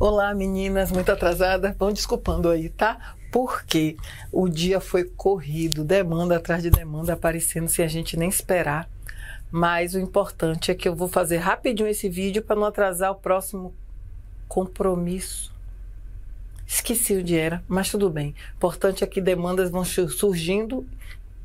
Olá, meninas, muito atrasada. Vão desculpando aí, tá? Porque o dia foi corrido, demanda atrás de demanda aparecendo sem a gente nem esperar. Mas o importante é que eu vou fazer rapidinho esse vídeo para não atrasar o próximo compromisso. Esqueci onde era, mas tudo bem. O importante é que demandas vão surgindo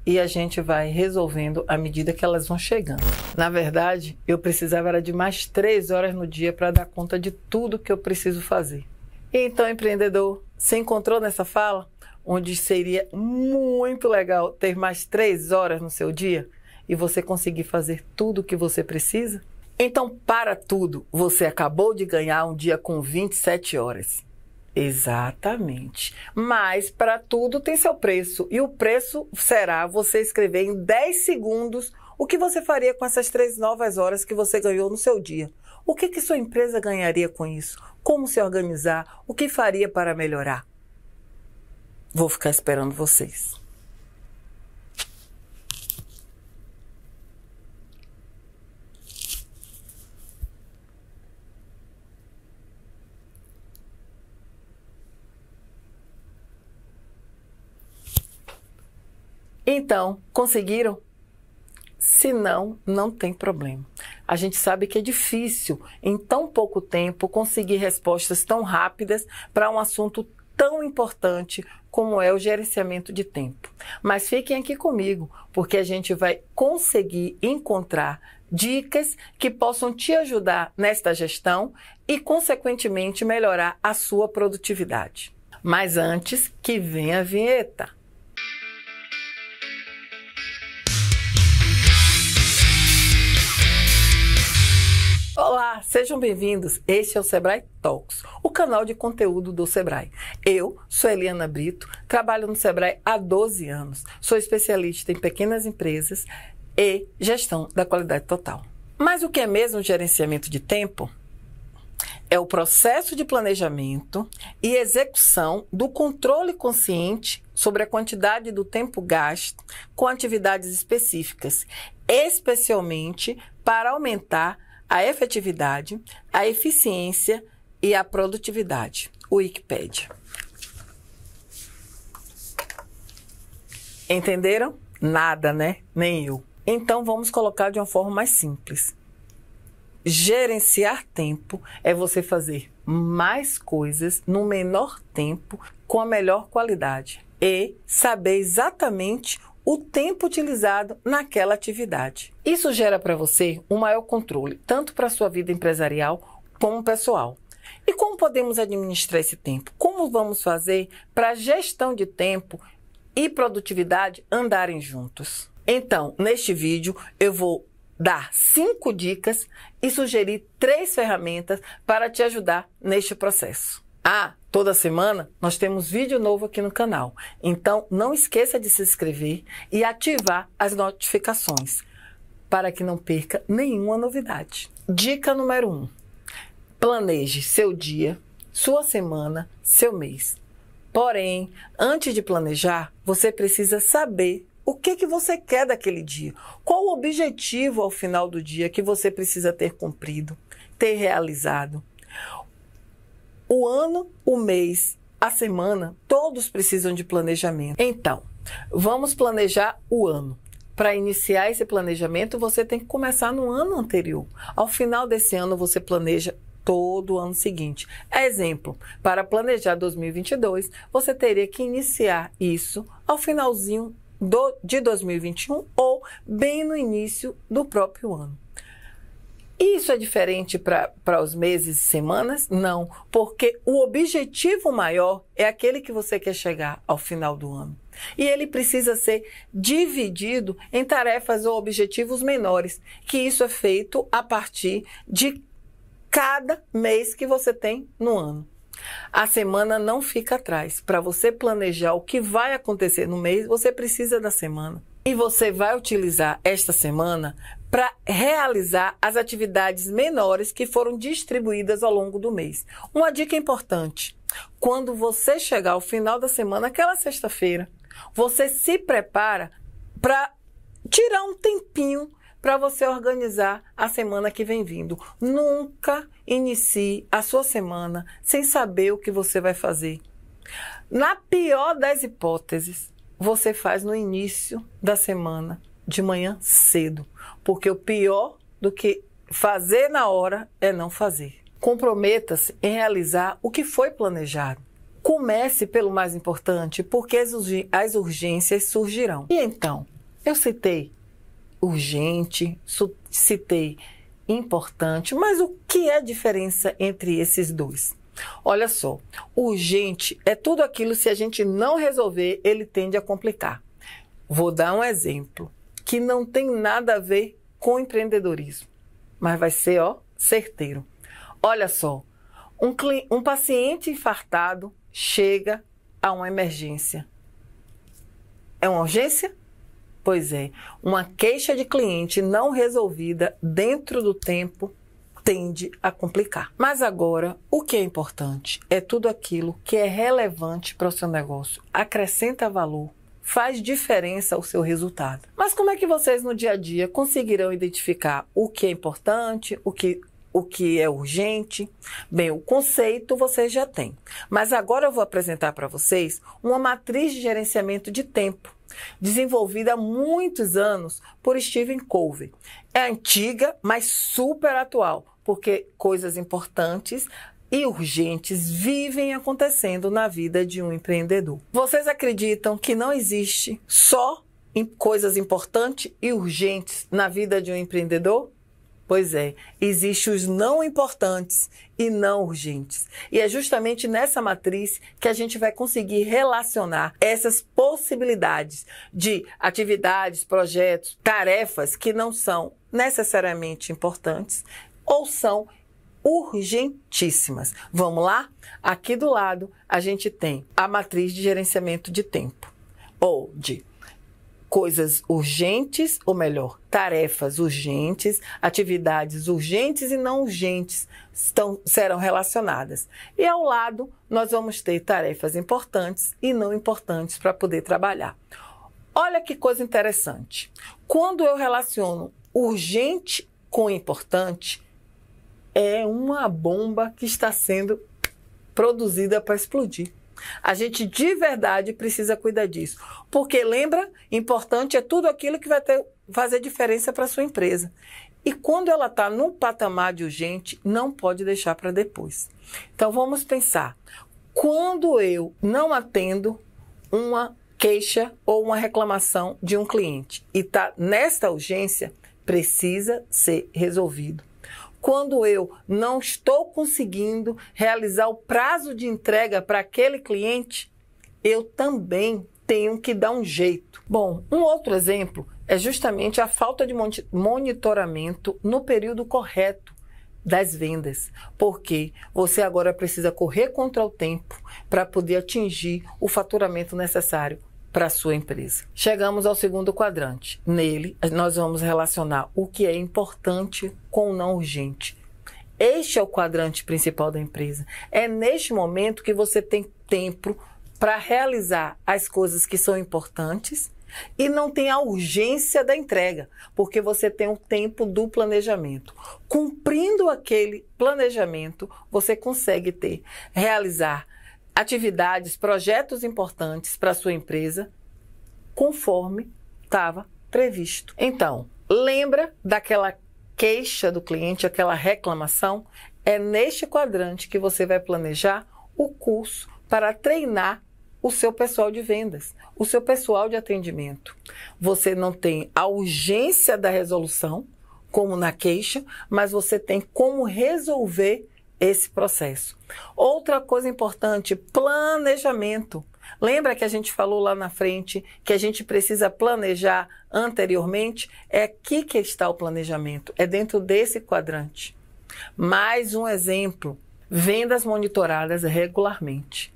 e a gente vai resolvendo à medida que elas vão chegando. Na verdade, eu precisava era de mais 3 horas no dia para dar conta de tudo que eu preciso fazer. Então, empreendedor, você encontrou nessa fala onde seria muito legal ter mais 3 horas no seu dia e você conseguir fazer tudo o que você precisa? Então, para tudo, você acabou de ganhar um dia com 27 horas. Exatamente. Mas para tudo tem seu preço. E o preço será você escrever em 10 segundos o que você faria com essas 3 novas horas que você ganhou no seu dia. O que sua empresa ganharia com isso? Como se organizar? O que faria para melhorar? Vou ficar esperando vocês. Então, conseguiram? Se não, não tem problema. A gente sabe que é difícil, em tão pouco tempo, conseguir respostas tão rápidas para um assunto tão importante como é o gerenciamento de tempo. Mas fiquem aqui comigo, porque a gente vai conseguir encontrar dicas que possam te ajudar nesta gestão e, consequentemente, melhorar a sua produtividade. Mas antes, que venha a vinheta. Olá, sejam bem-vindos. Este é o Sebrae Talks, o canal de conteúdo do Sebrae. Eu sou Eliana Brito, trabalho no Sebrae há 12 anos. Sou especialista em pequenas empresas e gestão da qualidade total. Mas o que é mesmo gerenciamento de tempo? É o processo de planejamento e execução do controle consciente sobre a quantidade do tempo gasto com atividades específicas, especialmente para aumentar a efetividade, a eficiência e a produtividade. Wikipédia. Entenderam? Nada, né? Nem eu. Então vamos colocar de uma forma mais simples. Gerenciar tempo é você fazer mais coisas no menor tempo com a melhor qualidade e saber exatamente o tempo utilizado naquela atividade. Isso gera para você um maior controle, tanto para a sua vida empresarial como pessoal. E como podemos administrar esse tempo? Como vamos fazer para a gestão de tempo e produtividade andarem juntos? Então, neste vídeo, eu vou dar 5 dicas e sugerir 3 ferramentas para te ajudar neste processo. Toda semana nós temos vídeo novo aqui no canal, então não esqueça de se inscrever e ativar as notificações para que não perca nenhuma novidade. Dica número 1. Planeje seu dia, sua semana, seu mês. Porém, antes de planejar, você precisa saber o que você quer daquele dia. Qual o objetivo ao final do dia que você precisa ter cumprido, ter realizado. O ano, o mês, a semana, todos precisam de planejamento. Então, vamos planejar o ano. Para iniciar esse planejamento, você tem que começar no ano anterior. Ao final desse ano, você planeja todo o ano seguinte. Exemplo, para planejar 2022, você teria que iniciar isso ao finalzinho de 2021 ou bem no início do próprio ano. Isso é diferente para os meses e semanas? Não, porque o objetivo maior é aquele que você quer chegar ao final do ano. E ele precisa ser dividido em tarefas ou objetivos menores, que isso é feito a partir de cada mês que você tem no ano. A semana não fica atrás. Para você planejar o que vai acontecer no mês, você precisa da semana. E você vai utilizar esta semana para realizar as atividades menores que foram distribuídas ao longo do mês. Uma dica importante: quando você chegar ao final da semana, aquela sexta-feira, você se prepara para tirar um tempinho para você organizar a semana que vem vindo. Nunca inicie a sua semana sem saber o que você vai fazer. Na pior das hipóteses, você faz no início da semana, de manhã cedo, porque o pior do que fazer na hora é não fazer. Comprometa-se em realizar o que foi planejado. Comece pelo mais importante, porque as urgências surgirão. E então, eu citei urgente, citei importante, mas o que é a diferença entre esses dois? Olha só, urgente é tudo aquilo, se a gente não resolver, ele tende a complicar. Vou dar um exemplo que não tem nada a ver com empreendedorismo, mas vai ser, certeiro. Olha só, um paciente infartado chega a uma emergência. É uma urgência? Pois é, uma queixa de cliente não resolvida dentro do tempo tende a complicar. Mas agora, o que é importante é tudo aquilo que é relevante para o seu negócio, acrescenta valor, faz diferença ao seu resultado. Mas como é que vocês no dia a dia conseguirão identificar o que é importante, o que é urgente? Bem, o conceito vocês já têm. Mas agora eu vou apresentar para vocês uma matriz de gerenciamento de tempo, desenvolvida há muitos anos por Stephen Covey. É antiga, mas super atual, porque coisas importantes e urgentes vivem acontecendo na vida de um empreendedor. Vocês acreditam que não existe só coisas importantes e urgentes na vida de um empreendedor? Pois é, existem os não importantes e não urgentes. E é justamente nessa matriz que a gente vai conseguir relacionar essas possibilidades de atividades, projetos, tarefas que não são necessariamente importantes ou são urgentíssimas. Vamos lá? Aqui do lado a gente tem a matriz de gerenciamento de tempo, ou de coisas urgentes, ou melhor, tarefas urgentes, atividades urgentes e não urgentes serão relacionadas. E ao lado nós vamos ter tarefas importantes e não importantes para poder trabalhar. Olha que coisa interessante. Quando eu relaciono urgente com importante, é uma bomba que está sendo produzida para explodir. A gente de verdade precisa cuidar disso. Porque lembra, importante é tudo aquilo que vai fazer diferença para a sua empresa. E quando ela está num patamar de urgente, não pode deixar para depois. Então vamos pensar. Quando eu não atendo uma queixa ou uma reclamação de um cliente e está nesta urgência, precisa ser resolvido. Quando eu não estou conseguindo realizar o prazo de entrega para aquele cliente, eu também tenho que dar um jeito. Bom, um outro exemplo é justamente a falta de monitoramento no período correto das vendas, porque você agora precisa correr contra o tempo para poder atingir o faturamento necessário para a sua empresa. Chegamos ao segundo quadrante. Nele, nós vamos relacionar o que é importante com o não urgente. Este é o quadrante principal da empresa. É neste momento que você tem tempo para realizar as coisas que são importantes e não tem a urgência da entrega, porque você tem o tempo do planejamento. Cumprindo aquele planejamento, você consegue realizar atividades, projetos importantes para a sua empresa, conforme estava previsto. Então, lembra daquela queixa do cliente, aquela reclamação? É neste quadrante que você vai planejar o curso para treinar o seu pessoal de vendas, o seu pessoal de atendimento. Você não tem a urgência da resolução, como na queixa, mas você tem como resolver esse processo. Outra coisa importante, planejamento. Lembra que a gente falou lá na frente que a gente precisa planejar anteriormente? É aqui que está o planejamento, é dentro desse quadrante. Mais um exemplo, vendas monitoradas regularmente.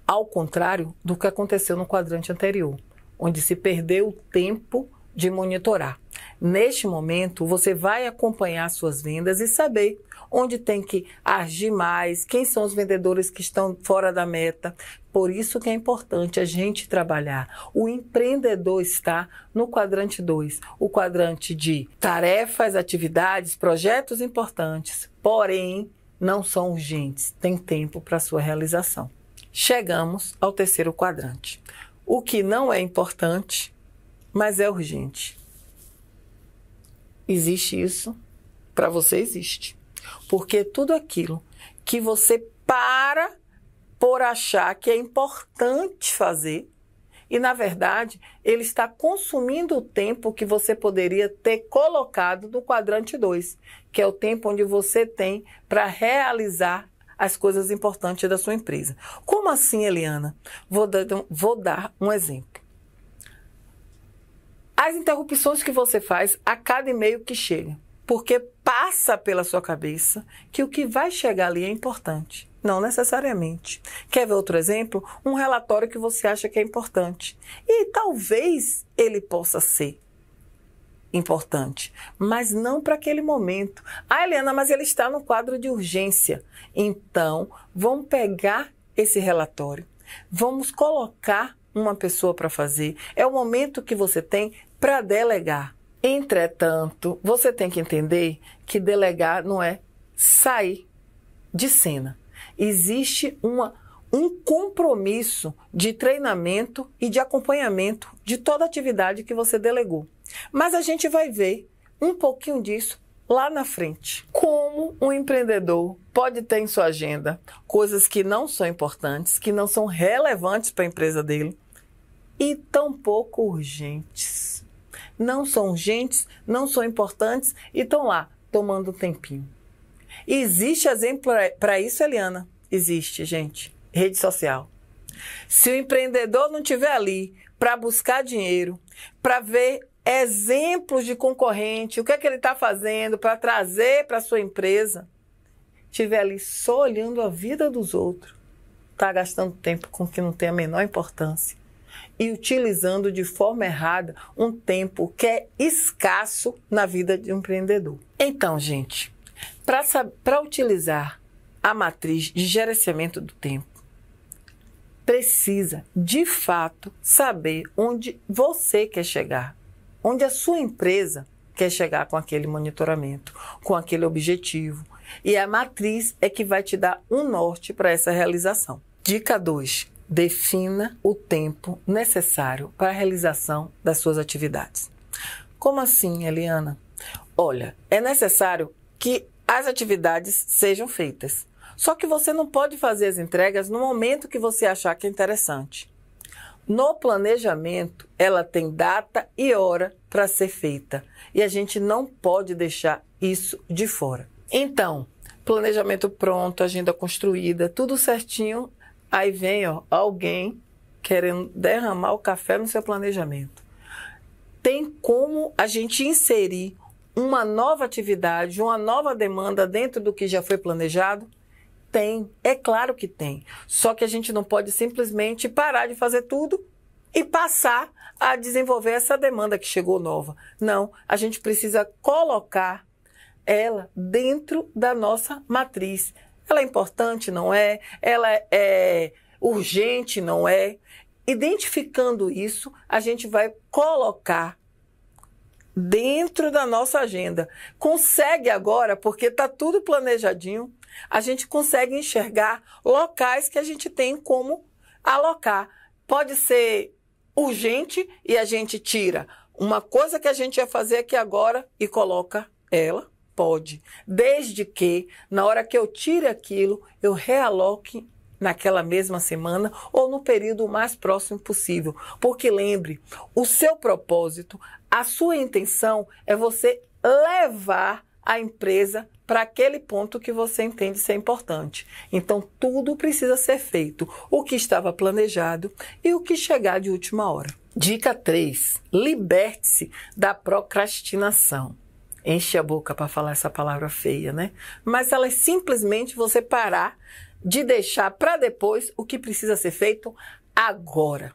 Ao contrário do que aconteceu no quadrante anterior, onde se perdeu o tempo de monitorar. Neste momento, você vai acompanhar suas vendas e saber onde tem que agir mais, quem são os vendedores que estão fora da meta. Por isso que é importante a gente trabalhar. O empreendedor está no quadrante 2, o quadrante de tarefas, atividades, projetos importantes, porém não são urgentes, tem tempo para sua realização. Chegamos ao terceiro quadrante. O que não é importante, mas é urgente. Existe isso? Para você existe. Porque tudo aquilo que você para por achar que é importante fazer, e na verdade ele está consumindo o tempo que você poderia ter colocado no quadrante 2, que é o tempo onde você tem para realizar as coisas importantes da sua empresa. Como assim, Eliana? Vou dar um exemplo. As interrupções que você faz a cada e-mail que chega, porque passa pela sua cabeça que o que vai chegar ali é importante. Não necessariamente. Quer ver outro exemplo? Um relatório que você acha que é importante. E talvez ele possa ser importante, mas não para aquele momento. Ah, Eliana, mas ele está no quadro de urgência. Então, vamos pegar esse relatório, vamos colocar uma pessoa para fazer. É o momento que você tem para delegar. Entretanto, você tem que entender que delegar não é sair de cena. Existe um compromisso de treinamento e de acompanhamento de toda atividade que você delegou. Mas a gente vai ver um pouquinho disso lá na frente. Como um empreendedor pode ter em sua agenda coisas que não são importantes, que não são relevantes para a empresa dele e tampouco urgentes. Não são urgentes, não são importantes e estão lá tomando um tempinho. Existe exemplo para isso, Eliana? Existe, gente. Rede social. Se o empreendedor não estiver ali para buscar dinheiro, para ver exemplos de concorrente, o que é que ele está fazendo para trazer para a sua empresa, estiver ali só olhando a vida dos outros, está gastando tempo com o que não tem a menor importância e utilizando de forma errada um tempo que é escasso na vida de um empreendedor. Então, gente, para utilizar a matriz de gerenciamento do tempo, precisa, de fato, saber onde você quer chegar, onde a sua empresa quer chegar com aquele monitoramento, com aquele objetivo. E a matriz é que vai te dar um norte para essa realização. Dica 2. Defina o tempo necessário para a realização das suas atividades. Como assim, Eliana? Olha, é necessário que as atividades sejam feitas. Só que você não pode fazer as entregas no momento que você achar que é interessante. No planejamento, ela tem data e hora para ser feita. E a gente não pode deixar isso de fora. Então, planejamento pronto, agenda construída, tudo certinho. Aí vem alguém querendo derramar o café no seu planejamento. Tem como a gente inserir uma nova atividade, uma nova demanda dentro do que já foi planejado? Tem, é claro que tem. Só que a gente não pode simplesmente parar de fazer tudo e passar a desenvolver essa demanda que chegou nova. Não, a gente precisa colocar ela dentro da nossa matriz. Ela é importante, não é? Ela é urgente, não é? Identificando isso, a gente vai colocar dentro da nossa agenda. Consegue agora, porque está tudo planejadinho, a gente consegue enxergar locais que a gente tem como alocar. Pode ser urgente e a gente tira uma coisa que a gente ia fazer aqui agora e coloca ela. Pode. Desde que, na hora que eu tire aquilo, eu realoque naquela mesma semana ou no período mais próximo possível. Porque lembre, o seu propósito, a sua intenção é você levar a empresa para aquele ponto que você entende ser importante. Então, tudo precisa ser feito. O que estava planejado e o que chegar de última hora. Dica 3. Liberte-se da procrastinação. Enche a boca para falar essa palavra feia, né? Mas ela é simplesmente você parar de deixar para depois o que precisa ser feito agora.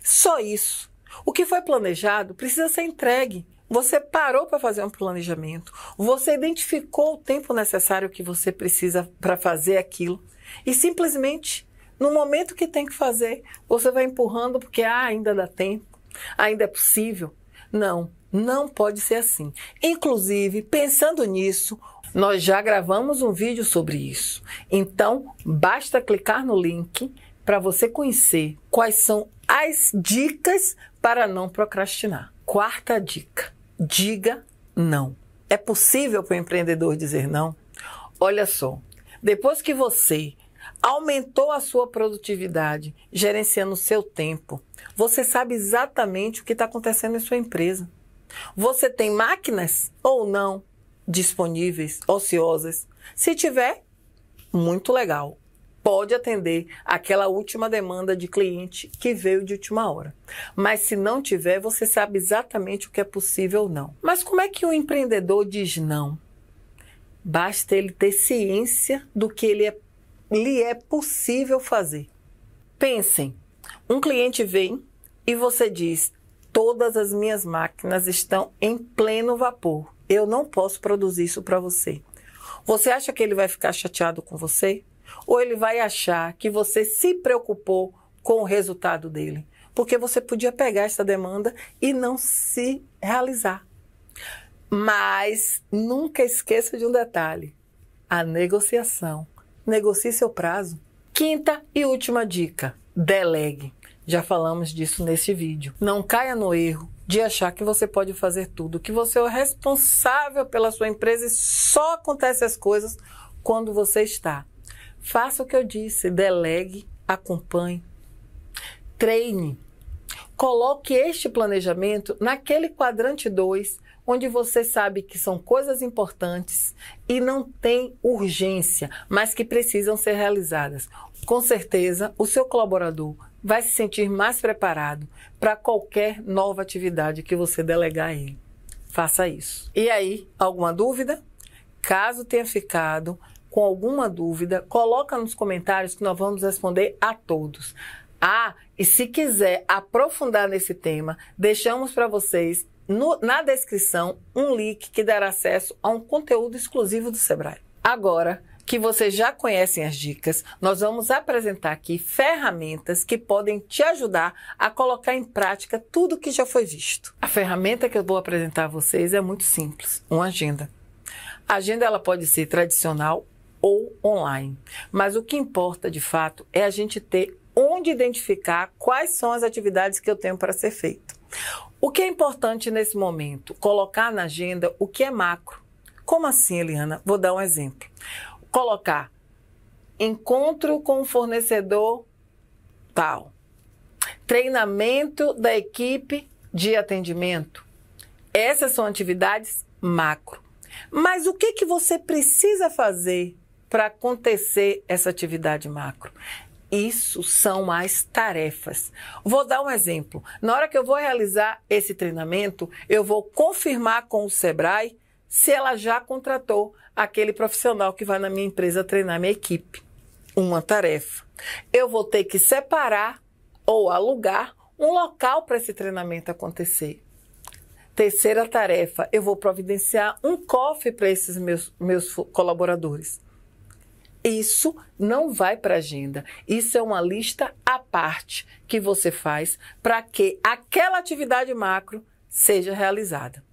Só isso. O que foi planejado precisa ser entregue. Você parou para fazer um planejamento, você identificou o tempo necessário que você precisa para fazer aquilo e simplesmente, no momento que tem que fazer, você vai empurrando porque ainda dá tempo, ainda é possível. Não, não pode ser assim. Inclusive, pensando nisso, nós já gravamos um vídeo sobre isso. Então, basta clicar no link para você conhecer quais são as dicas para não procrastinar. Quarta dica: diga não. É possível para o empreendedor dizer não? Olha só, depois que você aumentou a sua produtividade, gerenciando o seu tempo, você sabe exatamente o que está acontecendo em sua empresa. Você tem máquinas ou não disponíveis, ociosas? Se tiver, muito legal. Pode atender aquela última demanda de cliente que veio de última hora. Mas se não tiver, você sabe exatamente o que é possível ou não. Mas como é que o empreendedor diz não? Basta ele ter ciência do que lhe é possível fazer. Pensem, um cliente vem e você diz: todas as minhas máquinas estão em pleno vapor. Eu não posso produzir isso para você. Você acha que ele vai ficar chateado com você? Ou ele vai achar que você se preocupou com o resultado dele? Porque você podia pegar essa demanda e não se realizar. Mas nunca esqueça de um detalhe: a negociação. Negocie seu prazo. Quinta e última dica: delegue. Já falamos disso nesse vídeo. Não caia no erro de achar que você pode fazer tudo, que você é o responsável pela sua empresa e só acontece as coisas quando você está. Faça o que eu disse: delegue, acompanhe, treine. Coloque este planejamento naquele quadrante 2, onde você sabe que são coisas importantes e não tem urgência, mas que precisam ser realizadas. Com certeza, o seu colaborador vai se sentir mais preparado para qualquer nova atividade que você delegar a ele. Faça isso. E aí, alguma dúvida? Caso tenha ficado com alguma dúvida, coloca nos comentários que nós vamos responder a todos. E se quiser aprofundar nesse tema, deixamos para vocês na descrição um link que dará acesso a um conteúdo exclusivo do Sebrae. Agora que vocês já conhecem as dicas, nós vamos apresentar aqui ferramentas que podem te ajudar a colocar em prática tudo que já foi visto. A ferramenta que eu vou apresentar a vocês é muito simples: uma agenda. A agenda ela pode ser tradicional ou online, mas o que importa de fato é a gente ter onde identificar quais são as atividades que eu tenho para ser feito. O que é importante nesse momento? Colocar na agenda o que é macro. Como assim, Eliana? Vou dar um exemplo. Colocar encontro com o fornecedor tal, treinamento da equipe de atendimento. Essas são atividades macro. Mas o que você precisa fazer para acontecer essa atividade macro? Isso são as tarefas. Vou dar um exemplo. Na hora que eu vou realizar esse treinamento, eu vou confirmar com o Sebrae se ela já contratou aquele profissional que vai na minha empresa treinar minha equipe. Uma tarefa. Eu vou ter que separar ou alugar um local para esse treinamento acontecer. Terceira tarefa, eu vou providenciar um cofre para esses meus colaboradores. Isso não vai para a agenda. Isso é uma lista à parte que você faz para que aquela atividade macro seja realizada.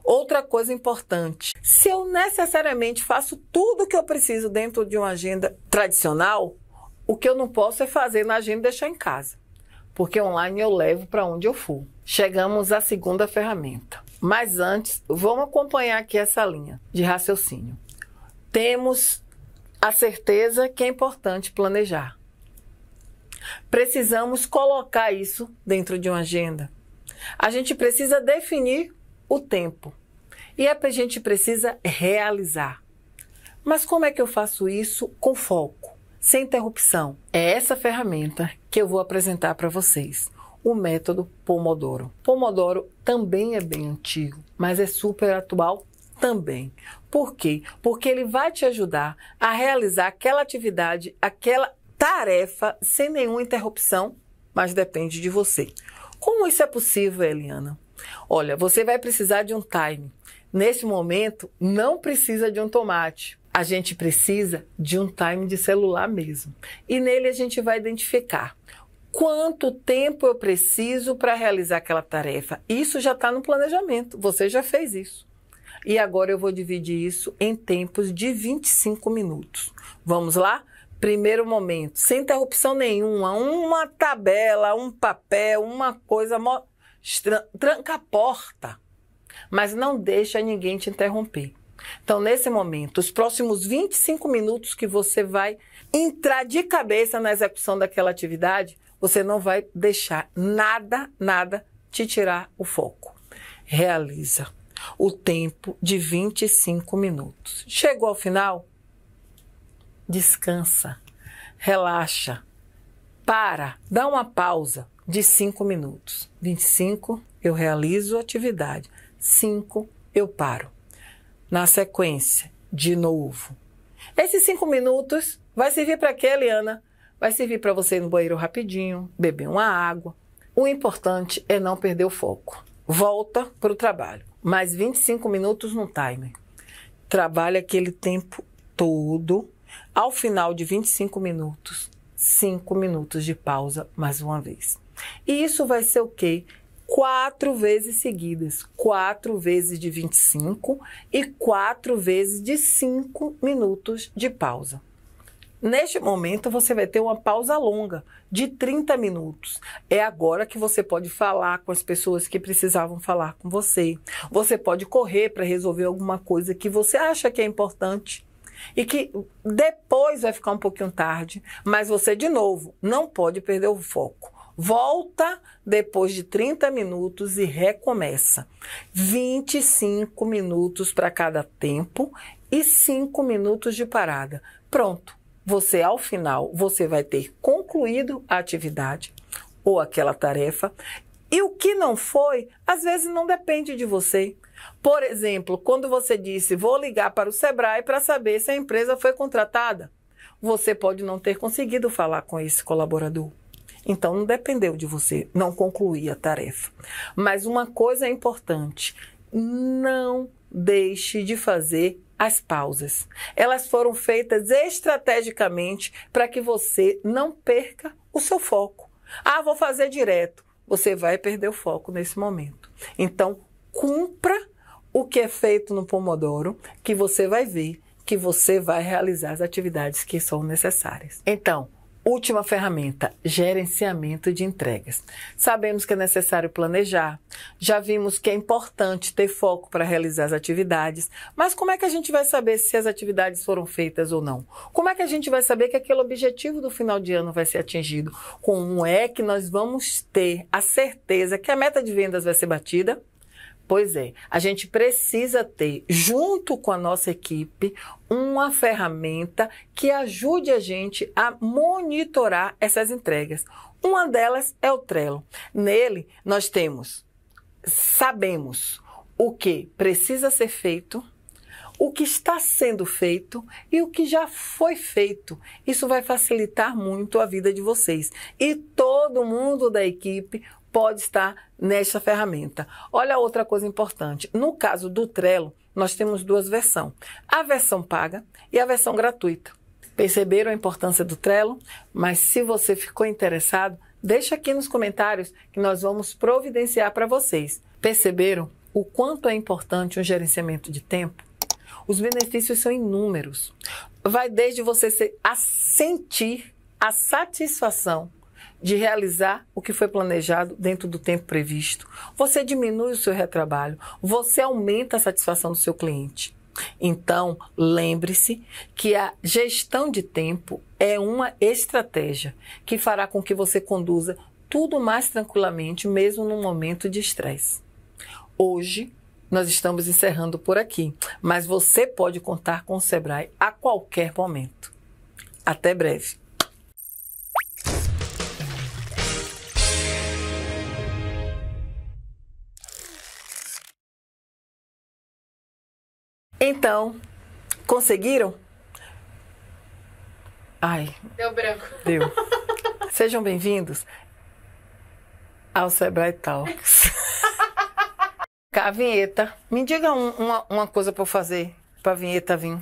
Outra coisa importante: se eu necessariamente faço tudo o que eu preciso dentro de uma agenda tradicional, o que eu não posso é fazer na agenda e deixar em casa, porque online eu levo para onde eu for. Chegamos à segunda ferramenta. Mas antes, vamos acompanhar aqui essa linha de raciocínio. Temos a certeza que é importante planejar. Precisamos colocar isso dentro de uma agenda. A gente precisa definir o tempo. E a gente precisa realizar. Mas como é que eu faço isso com foco, sem interrupção? É essa ferramenta que eu vou apresentar para vocês. O método Pomodoro. Pomodoro também é bem antigo, mas é super atual também. Por quê? Porque ele vai te ajudar a realizar aquela atividade, aquela tarefa sem nenhuma interrupção, mas depende de você. Como isso é possível, Eliana? Olha, você vai precisar de um time. Neste momento, não precisa de um tomate. A gente precisa de um time de celular mesmo. E nele a gente vai identificar quanto tempo eu preciso para realizar aquela tarefa. Isso já está no planejamento, você já fez isso. E agora eu vou dividir isso em tempos de 25 minutos. Vamos lá? Primeiro momento, sem interrupção nenhuma, uma tabela, um papel, uma coisa, tranca a porta, mas não deixa ninguém te interromper. Então, nesse momento, os próximos 25 minutos que você vai entrar de cabeça na execução daquela atividade, você não vai deixar nada te tirar o foco. Realiza o tempo de 25 minutos. Chegou ao final? Descansa, relaxa, dá uma pausa de 5 minutos. 25, eu realizo a atividade. 5, eu paro. Na sequência, de novo. Esses 5 minutos vai servir para quê, Eliana? Vai servir para você ir no banheiro rapidinho, beber uma água. O importante é não perder o foco. Volta para o trabalho. Mais 25 minutos no timer. Trabalha aquele tempo todo. Ao final de 25 minutos, 5 minutos de pausa mais uma vez. E isso vai ser o quê? 4 vezes seguidas. 4 vezes de 25 e 4 vezes de 5 minutos de pausa. Neste momento, você vai ter uma pausa longa, de 30 minutos. É agora que você pode falar com as pessoas que precisavam falar com você. Você pode correr para resolver alguma coisa que você acha que é importante e que depois vai ficar um pouquinho tarde, mas você, de novo, não pode perder o foco. Volta depois de 30 minutos e recomeça. 25 minutos para cada tempo e 5 minutos de parada. Pronto. Você, ao final, você vai ter concluído a atividade ou aquela tarefa. E o que não foi, às vezes não depende de você. Por exemplo, quando você disse, vou ligar para o Sebrae para saber se a empresa foi contratada, você pode não ter conseguido falar com esse colaborador. Então, não dependeu de você não concluir a tarefa. Mas uma coisa é importante, não deixe de fazer as pausas. Elas foram feitas estrategicamente para que você não perca o seu foco. Ah, vou fazer direto. Você vai perder o foco nesse momento. Então, cumpra o que é feito no Pomodoro, que você vai ver que você vai realizar as atividades que são necessárias. Então, última ferramenta, gerenciamento de entregas. Sabemos que é necessário planejar, já vimos que é importante ter foco para realizar as atividades, mas como é que a gente vai saber se as atividades foram feitas ou não? Como é que a gente vai saber que aquele objetivo do final de ano vai ser atingido? Como é que nós vamos ter a certeza que a meta de vendas vai ser batida? Pois é, a gente precisa ter, junto com a nossa equipe, uma ferramenta que ajude a gente a monitorar essas entregas. Uma delas é o Trello. Nele, nós sabemos o que precisa ser feito, o que está sendo feito e o que já foi feito. Isso vai facilitar muito a vida de vocês. E todo mundo da equipe pode estar nesta ferramenta. Olha outra coisa importante. No caso do Trello, nós temos 2 versões. A versão paga e a versão gratuita. Perceberam a importância do Trello? Mas se você ficou interessado, deixa aqui nos comentários que nós vamos providenciar para vocês. Perceberam o quanto é importante um gerenciamento de tempo? Os benefícios são inúmeros. Vai desde você sentir a satisfação de realizar o que foi planejado dentro do tempo previsto. Você diminui o seu retrabalho, você aumenta a satisfação do seu cliente. Então, lembre-se que a gestão de tempo é uma estratégia que fará com que você conduza tudo mais tranquilamente, mesmo num momento de estresse. Hoje, nós estamos encerrando por aqui, mas você pode contar com o Sebrae a qualquer momento. Até breve! Então, conseguiram? Ai. Deu branco. Deu. Sejam bem-vindos ao Sebrae Talks. Cá, a vinheta. Me diga uma coisa para eu fazer, para a vinheta vir.